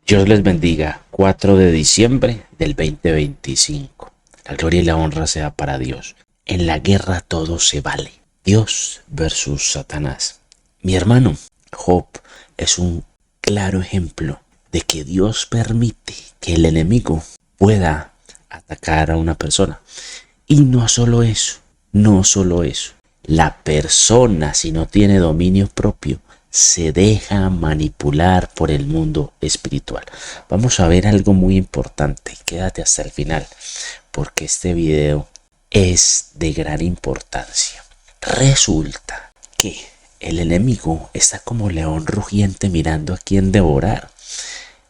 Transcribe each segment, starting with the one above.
Dios les bendiga. 4 de diciembre del 2025. La gloria y la honra sea para Dios. En la guerra todo se vale. Dios versus Satanás. Mi hermano, Job es un claro ejemplo de que Dios permite que el enemigo pueda atacar a una persona. Y no solo eso, La persona, si no tiene dominio propio, se deja manipular por el mundo espiritual. Vamos a ver algo muy importante. Quédate hasta el final, porque este video es de gran importancia. Resulta que el enemigo está como león rugiente mirando a quién devorar.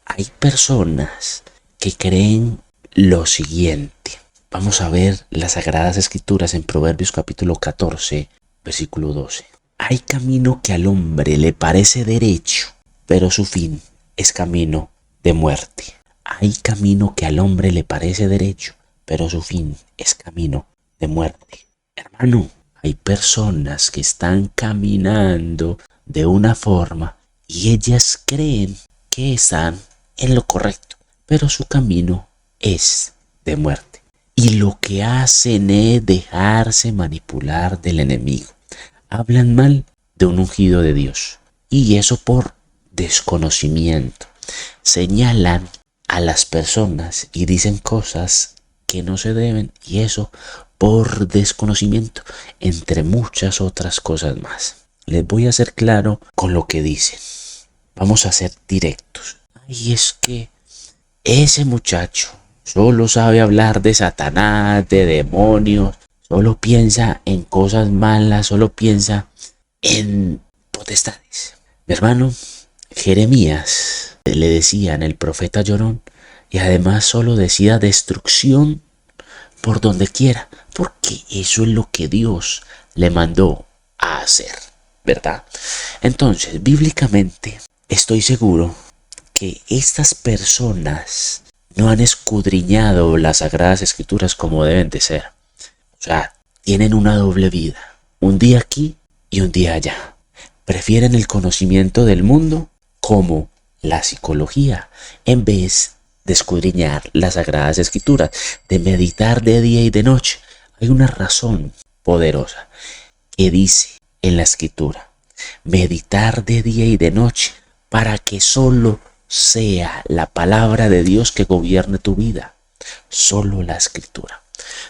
Hay personas que creen lo siguiente. Vamos a ver las Sagradas Escrituras en Proverbios capítulo 14, versículo 12. Hay camino que al hombre le parece derecho, pero su fin es camino de muerte. Hay camino que al hombre le parece derecho, pero su fin es camino de muerte. Hermano, hay personas que están caminando de una forma y ellas creen que están en lo correcto, pero su camino es de muerte. Y lo que hacen es dejarse manipular del enemigo. Hablan mal de un ungido de Dios, y eso por desconocimiento. Señalan a las personas y dicen cosas que no se deben, y eso por desconocimiento, entre muchas otras cosas más. Les voy a ser claro con lo que dicen. Vamos a ser directos. Y es que ese muchacho solo sabe hablar de Satanás, de demonios, solo piensa en cosas malas, solo piensa en potestades. Mi hermano, Jeremías le decían el profeta llorón, y además solo decía destrucción por donde quiera, porque eso es lo que Dios le mandó a hacer, ¿verdad? Entonces, bíblicamente, estoy seguro que estas personas no han escudriñado las Sagradas Escrituras como deben de ser. O sea, tienen una doble vida, un día aquí y un día allá. Prefieren el conocimiento del mundo como la psicología, en vez de escudriñar las Sagradas Escrituras, de meditar de día y de noche. Hay una razón poderosa que dice en la Escritura: meditar de día y de noche para que solo sea la palabra de Dios que gobierne tu vida. Solo la Escritura.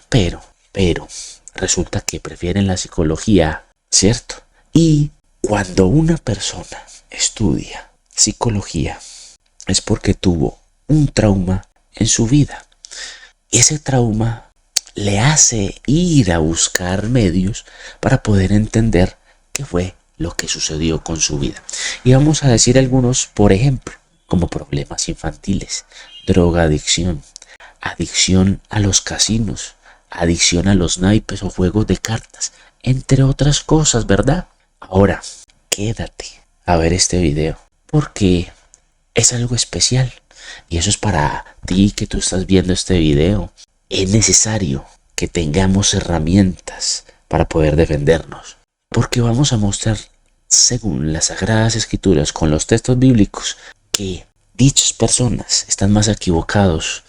Pero, resulta que prefieren la psicología, ¿cierto? Y cuando una persona estudia psicología es porque tuvo un trauma en su vida. Ese trauma le hace ir a buscar medios para poder entender qué fue lo que sucedió con su vida. Y vamos a decir algunos, por ejemplo, como problemas infantiles, drogadicción, adicción a los casinos, adicción a los naipes o juegos de cartas, entre otras cosas, ¿verdad? Ahora, quédate a ver este video, porque es algo especial, y eso es para ti que tú estás viendo este video. Es necesario que tengamos herramientas para poder defendernos, porque vamos a mostrar, según las Sagradas Escrituras, con los textos bíblicos, que dichas personas están más equivocados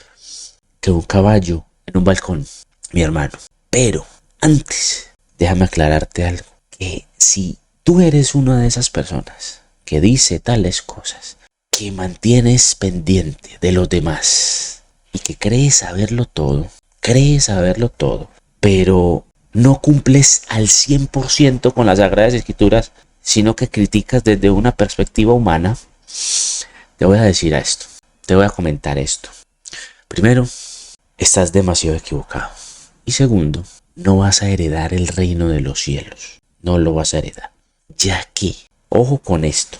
que un caballo en un balcón, mi hermano. Pero antes, déjame aclararte algo, que si tú eres una de esas personas que dice tales cosas, que mantienes pendiente de los demás y que crees saberlo todo, pero no cumples al 100% con las Sagradas Escrituras, sino que criticas desde una perspectiva humana, te voy a decir esto, te voy a comentar esto. Primero, estás demasiado equivocado. Y segundo, no vas a heredar el reino de los cielos. No lo vas a heredar. Ya que, ojo con esto,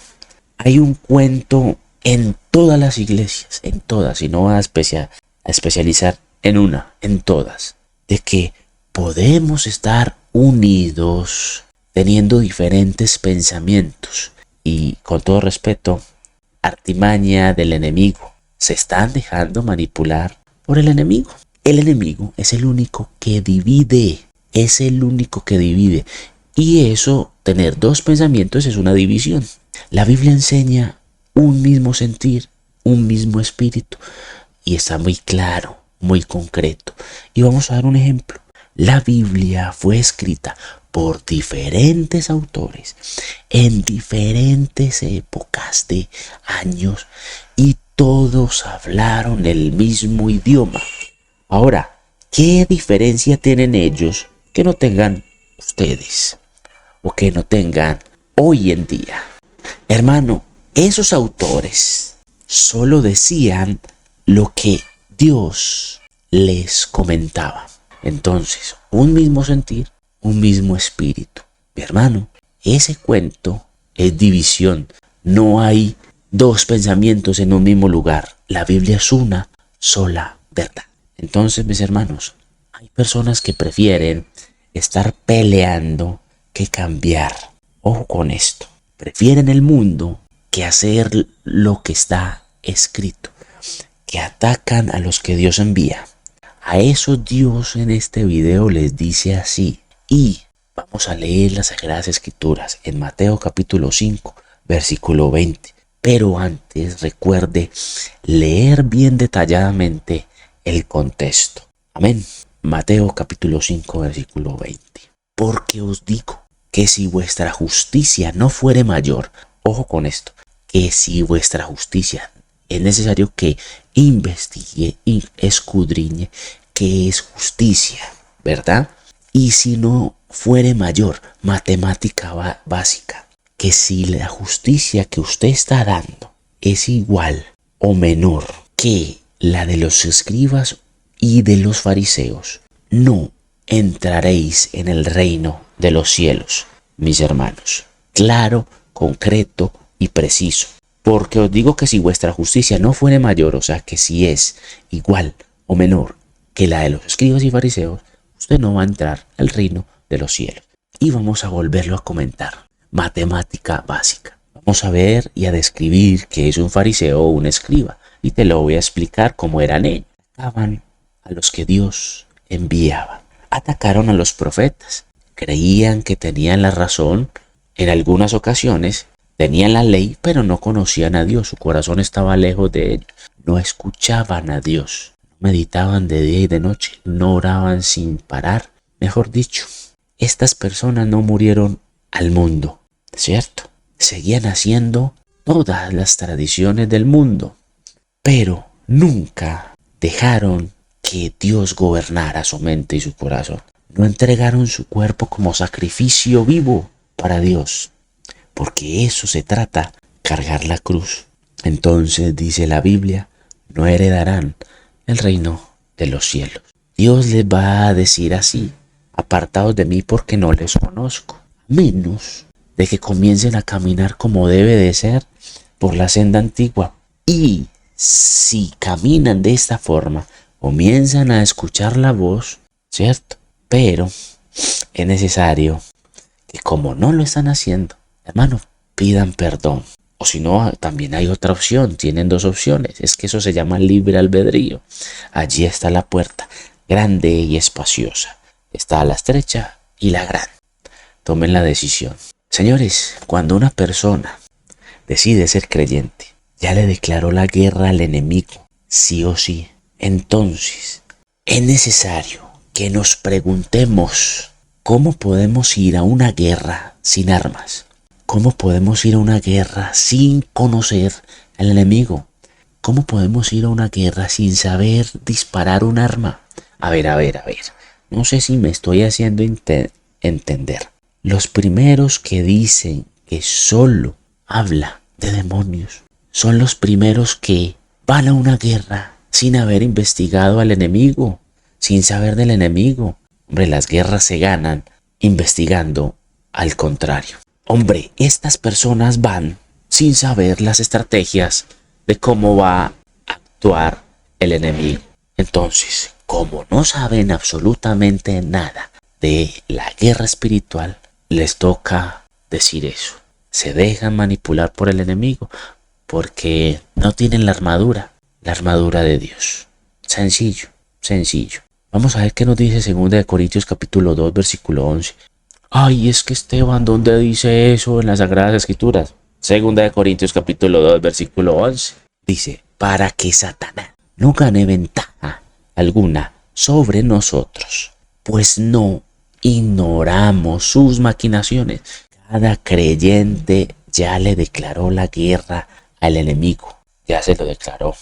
hay un cuento en todas las iglesias, en todas, y no vas a especializar en una, en todas, de que podemos estar unidos teniendo diferentes pensamientos. Y con todo respeto, artimaña del enemigo. Se están dejando manipular por el enemigo. El enemigo es el único que divide. Y eso, tener dos pensamientos, es una división. La Biblia enseña un mismo sentir, un mismo espíritu. Y está muy claro, muy concreto. Y vamos a dar un ejemplo. La Biblia fue escrita por diferentes autores en diferentes épocas de años y todos hablaron el mismo idioma. Ahora, ¿qué diferencia tienen ellos que no tengan ustedes o que no tengan hoy en día? Hermano, esos autores solo decían lo que Dios les comentaba. Entonces, un mismo sentir, un mismo espíritu. Mi hermano, ese cuento es división. No hay dos pensamientos en un mismo lugar. La Biblia es una sola verdad. Entonces, mis hermanos, hay personas que prefieren estar peleando que cambiar. Ojo con esto. Prefieren el mundo que hacer lo que está escrito. Que atacan a los que Dios envía. A eso Dios en este video les dice así. Y vamos a leer las Sagradas Escrituras en Mateo capítulo 5, versículo 20. Pero antes recuerde leer bien detalladamente el contexto. Amén. Mateo capítulo 5, versículo 20. Porque os digo que si vuestra justicia no fuere mayor, ojo con esto, que si vuestra justicia es necesario que investigue y escudriñe qué es justicia, ¿verdad? Y si no fuere mayor, matemática básica, que si la justicia que usted está dando es igual o menor que la de los escribas y de los fariseos, no entraréis en el reino de los cielos, mis hermanos. Claro, concreto y preciso. Porque os digo que si vuestra justicia no fuere mayor, o sea que si es igual o menor que la de los escribas y fariseos, usted no va a entrar al reino de los cielos. Y vamos a volverlo a comentar. Matemática básica. Vamos a ver y a describir qué es un fariseo o un escriba. Y te lo voy a explicar cómo eran ellos. Atacaban a los que Dios enviaba. Atacaron a los profetas. Creían que tenían la razón en algunas ocasiones. Tenían la ley, pero no conocían a Dios. Su corazón estaba lejos de ellos. No escuchaban a Dios. Meditaban de día y de noche. No oraban sin parar. Mejor dicho, estas personas no murieron al mundo, ¿cierto? Seguían haciendo todas las tradiciones del mundo, pero nunca dejaron que Dios gobernara su mente y su corazón. No entregaron su cuerpo como sacrificio vivo para Dios. Porque eso se trata, cargar la cruz. Entonces dice la Biblia, no heredarán el reino de los cielos. Dios les va a decir así, apartados de mí porque no les conozco, menos de que comiencen a caminar como debe de ser por la senda antigua. Y si caminan de esta forma, comienzan a escuchar la voz, ¿cierto? Pero es necesario que como no lo están haciendo, hermano, pidan perdón. O si no, también hay otra opción. Tienen dos opciones. Es que eso se llama libre albedrío. Allí está la puerta, grande y espaciosa. Está la estrecha y la grande. Tomen la decisión. Señores, cuando una persona decide ser creyente, ya le declaró la guerra al enemigo, sí o sí. Entonces, es necesario que nos preguntemos, ¿cómo podemos ir a una guerra sin armas? ¿Cómo podemos ir a una guerra sin conocer al enemigo? ¿Cómo podemos ir a una guerra sin saber disparar un arma? A ver. No sé si me estoy haciendo entender. Los primeros que dicen que solo habla de demonios son los primeros que van a una guerra sin haber investigado al enemigo, sin saber del enemigo. Hombre, las guerras se ganan investigando al contrario. Hombre, estas personas van sin saber las estrategias de cómo va a actuar el enemigo. Entonces, como no saben absolutamente nada de la guerra espiritual, les toca decir eso. Se dejan manipular por el enemigo porque no tienen la armadura de Dios. Sencillo. Vamos a ver qué nos dice 2 Corintios capítulo 2, versículo 11. Ay, es que Esteban, ¿dónde dice eso en las Sagradas Escrituras? 2 Corintios capítulo 2, versículo 11. Dice, para que Satanás no gane ventaja alguna sobre nosotros, pues no ignoramos sus maquinaciones. Cada creyente ya le declaró la guerra al enemigo, ya se lo declaró.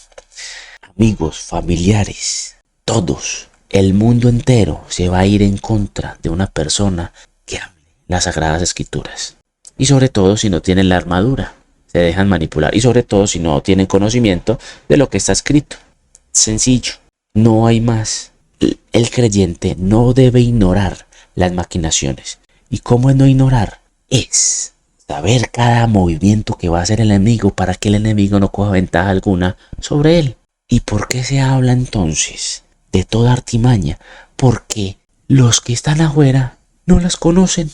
Amigos, familiares, todos, el mundo entero se va a ir en contra de una persona que hable las Sagradas Escrituras. Y sobre todo si no tienen la armadura, se dejan manipular. Y sobre todo si no tienen conocimiento de lo que está escrito. Sencillo, no hay más. El creyente no debe ignorar las maquinaciones. ¿Y cómo es no ignorar? Es saber cada movimiento que va a hacer el enemigo para que el enemigo no coja ventaja alguna sobre él. ¿Y por qué se habla entonces de toda artimaña? Porque los que están afuera no las conocen,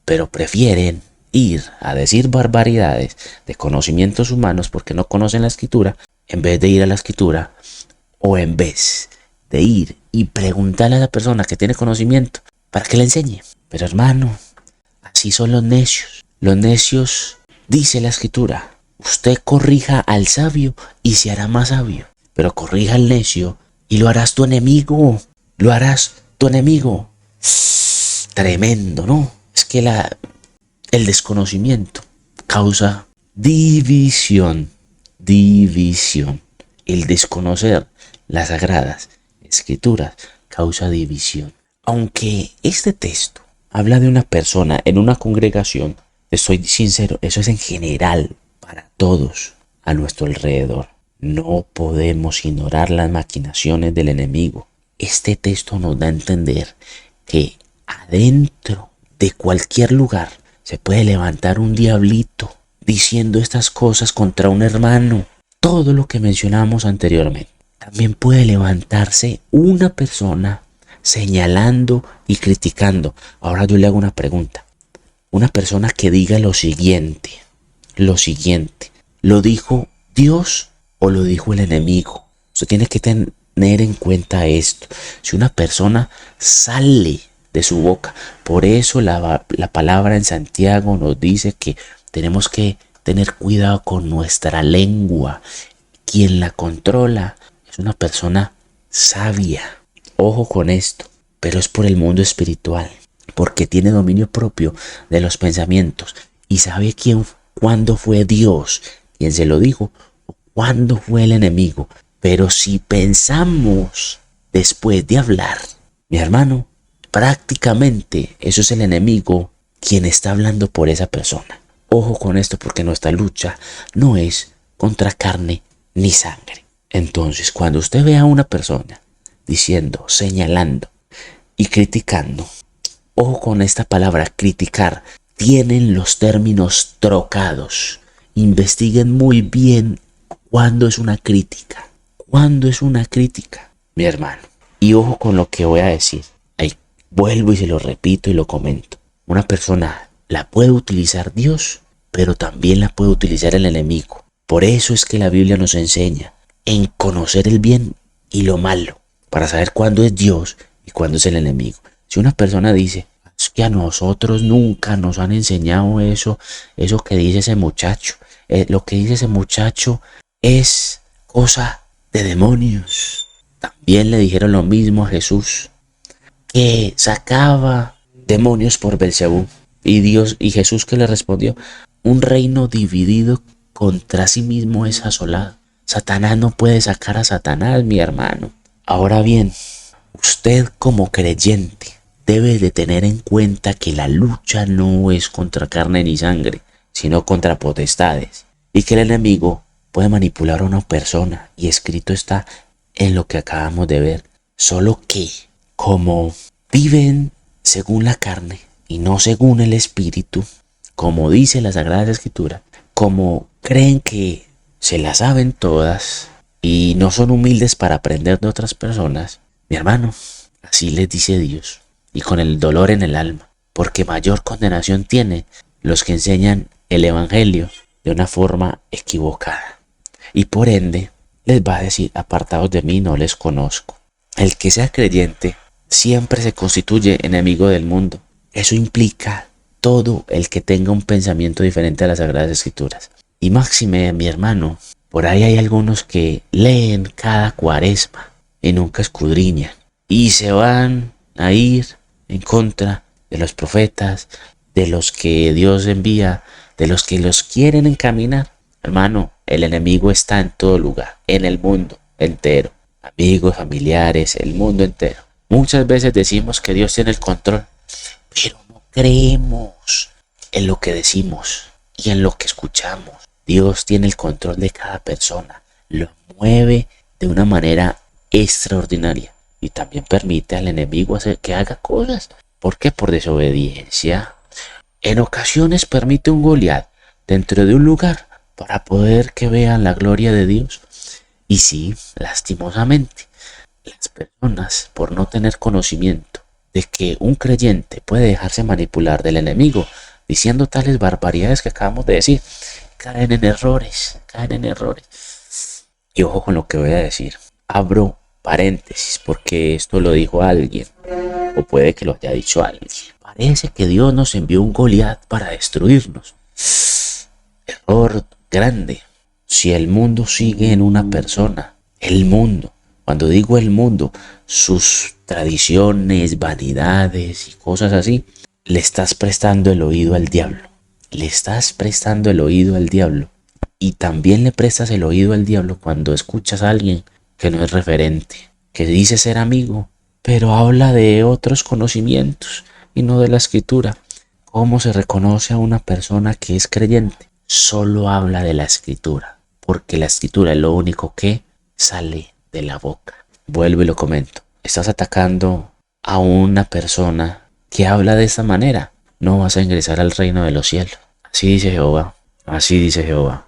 pero prefieren ir a decir barbaridades de conocimientos humanos porque no conocen la escritura, en vez de ir a la escritura, o en vez de ir y preguntarle a la persona que tiene conocimiento para que le enseñe. Pero hermano, así son los necios. Los necios, dice la escritura, usted corrija al sabio y se hará más sabio, pero corrija al necio y lo harás tu enemigo. Lo harás tu enemigo. Tremendo, ¿no? Es que el desconocimiento causa división. El desconocer las sagradas escrituras causa división. Aunque este texto habla de una persona en una congregación, estoy sincero, eso es en general para todos a nuestro alrededor. No podemos ignorar las maquinaciones del enemigo. Este texto nos da a entender que adentro de cualquier lugar se puede levantar un diablito diciendo estas cosas contra un hermano. Todo lo que mencionamos anteriormente. También puede levantarse una persona señalando y criticando. Ahora yo le hago una pregunta. Una persona que diga lo siguiente. ¿Lo dijo Dios o lo dijo el enemigo? Usted tiene que tener en cuenta esto. Si una persona sale de su boca, por eso la palabra en Santiago nos dice que tenemos que tener cuidado con nuestra lengua. Quien la controla es una persona sabia. Ojo con esto, pero es por el mundo espiritual, porque tiene dominio propio de los pensamientos y sabe cuándo fue Dios quien se lo dijo o cuándo fue el enemigo. Pero si pensamos después de hablar, mi hermano, prácticamente eso es el enemigo quien está hablando por esa persona. Ojo con esto, porque nuestra lucha no es contra carne ni sangre. Entonces, cuando usted ve a una persona diciendo, señalando y criticando, ojo con esta palabra, criticar. Tienen los términos trocados. Investiguen muy bien cuándo es una crítica. ¿Cuándo es una crítica, mi hermano? Y ojo con lo que voy a decir. Ahí vuelvo y se lo repito y lo comento. Una persona la puede utilizar Dios, pero también la puede utilizar el enemigo. Por eso es que la Biblia nos enseña en conocer el bien y lo malo, para saber cuándo es Dios y cuándo es el enemigo. Si una persona dice, es que a nosotros nunca nos han enseñado eso que dice ese muchacho, lo que dice ese muchacho es cosa de demonios. También le dijeron lo mismo a Jesús, que sacaba demonios por Belcebú. Y Jesús, que le respondió, un reino dividido contra sí mismo es asolado. Satanás no puede sacar a Satanás, mi hermano. Ahora bien, usted como creyente debe de tener en cuenta que la lucha no es contra carne ni sangre, sino contra potestades, y que el enemigo puede manipular a una persona, y escrito está en lo que acabamos de ver. Solo que, como viven según la carne y no según el espíritu, como dice la Sagrada Escritura, como creen que se las saben todas y no son humildes para aprender de otras personas, mi hermano, así les dice Dios, y con el dolor en el alma, porque mayor condenación tiene los que enseñan el evangelio de una forma equivocada. Y por ende, les va a decir, apartados de mí, no les conozco. El que sea creyente siempre se constituye enemigo del mundo. Eso implica todo el que tenga un pensamiento diferente a las Sagradas Escrituras. Y máxime, mi hermano, Por ahí hay algunos que leen cada cuaresma y nunca escudriñan y se van a ir en contra de los profetas, de los que Dios envía, de los que los quieren encaminar. Hermano, el enemigo está en todo lugar, en el mundo entero. Amigos, familiares, el mundo entero. Muchas veces decimos que Dios tiene el control, pero no creemos en lo que decimos y en lo que escuchamos. Dios tiene el control de cada persona, lo mueve de una manera extraordinaria y también permite al enemigo hacer que haga cosas. ¿Por qué? Por desobediencia. En ocasiones permite un Goliat dentro de un lugar para poder que vean la gloria de Dios. Y sí, lastimosamente, las personas, por no tener conocimiento de que un creyente puede dejarse manipular del enemigo, diciendo tales barbaridades que acabamos de decir, caen en errores, caen en errores. Y ojo con lo que voy a decir. Abro paréntesis porque esto lo dijo alguien, o puede que lo haya dicho alguien. Parece que Dios nos envió un Goliat para destruirnos. Error grande. Si el mundo sigue en una persona, el mundo, cuando digo el mundo, sus tradiciones, vanidades y cosas así, le estás prestando el oído al diablo. Le estás prestando el oído al diablo. Y también le prestas el oído al diablo cuando escuchas a alguien que no es referente, que dice ser amigo, pero habla de otros conocimientos y no de la escritura. ¿Cómo se reconoce a una persona que es creyente? Solo habla de la escritura, porque la escritura es lo único que sale de la boca. Vuelvo y lo comento. Estás atacando a una persona que habla de esa manera. No vas a ingresar al reino de los cielos. Así dice Jehová. Así dice Jehová.